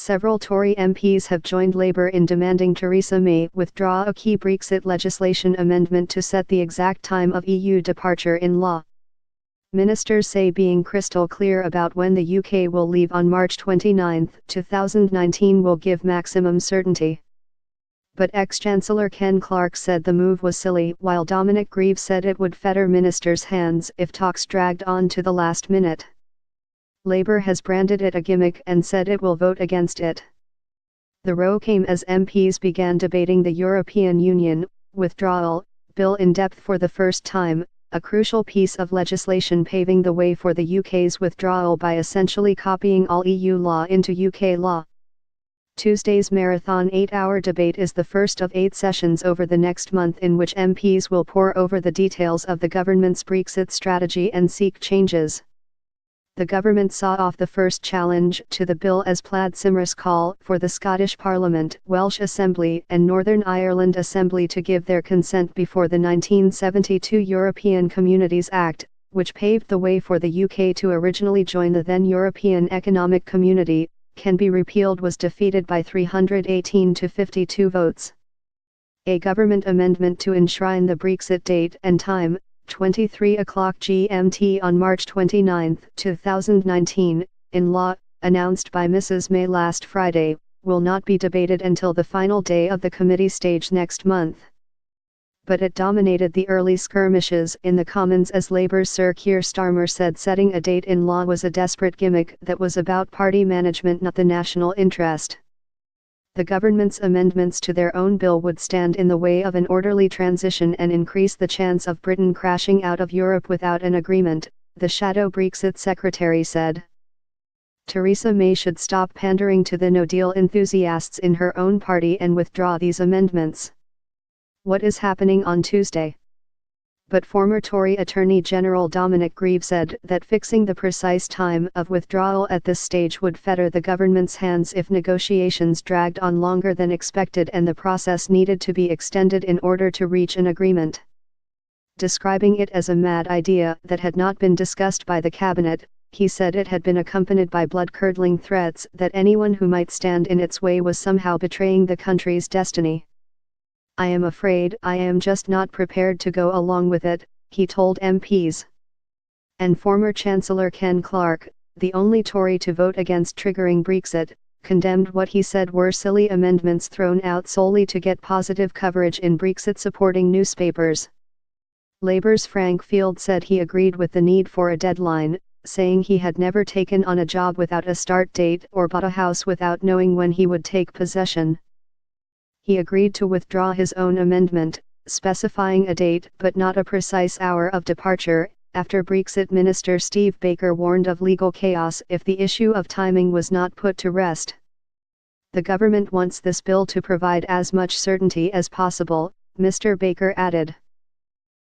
Several Tory MPs have joined Labour in demanding Theresa May withdraw a key Brexit legislation amendment to set the exact time of EU departure in law. Ministers say being crystal clear about when the UK will leave on March 29, 2019 will give maximum certainty. But ex-Chancellor Ken Clarke said the move was silly, while Dominic Grieve said it would fetter ministers' hands if talks dragged on to the last minute. Labour has branded it a gimmick and said it will vote against it. The row came as MPs began debating the European Union withdrawal bill in depth for the first time, a crucial piece of legislation paving the way for the UK's withdrawal by essentially copying all EU law into UK law. Tuesday's marathon 8-hour debate is the first of 8 sessions over the next month in which MPs will pore over the details of the government's Brexit strategy and seek changes. The government saw off the first challenge to the bill as Plaid Cymru's call for the Scottish Parliament, Welsh Assembly and Northern Ireland Assembly to give their consent before the 1972 European Communities Act, which paved the way for the UK to originally join the then European Economic Community, can be repealed was defeated by 318 to 52 votes. A government amendment to enshrine the Brexit date and time, 23:00 GMT on March 29, 2019, in law, announced by Mrs May last Friday, will not be debated until the final day of the committee stage next month. But it dominated the early skirmishes in the Commons as Labour's Sir Keir Starmer said setting a date in law was a desperate gimmick that was about party management, not the national interest. The government's amendments to their own bill would stand in the way of an orderly transition and increase the chance of Britain crashing out of Europe without an agreement, the shadow Brexit secretary said. Theresa May should stop pandering to the no-deal enthusiasts in her own party and withdraw these amendments. What is happening on Tuesday? But former Tory Attorney General Dominic Grieve said that fixing the precise time of withdrawal at this stage would fetter the government's hands if negotiations dragged on longer than expected and the process needed to be extended in order to reach an agreement. Describing it as a mad idea that had not been discussed by the cabinet, he said it had been accompanied by blood-curdling threats that anyone who might stand in its way was somehow betraying the country's destiny. "I am afraid I am just not prepared to go along with it," he told MPs. And former Chancellor Ken Clarke, the only Tory to vote against triggering Brexit, condemned what he said were silly amendments thrown out solely to get positive coverage in Brexit-supporting newspapers. Labour's Frank Field said he agreed with the need for a deadline, saying he had never taken on a job without a start date or bought a house without knowing when he would take possession. He agreed to withdraw his own amendment, specifying a date but not a precise hour of departure, after Brexit Minister Steve Baker warned of legal chaos if the issue of timing was not put to rest. The government wants this bill to provide as much certainty as possible, Mr. Baker added.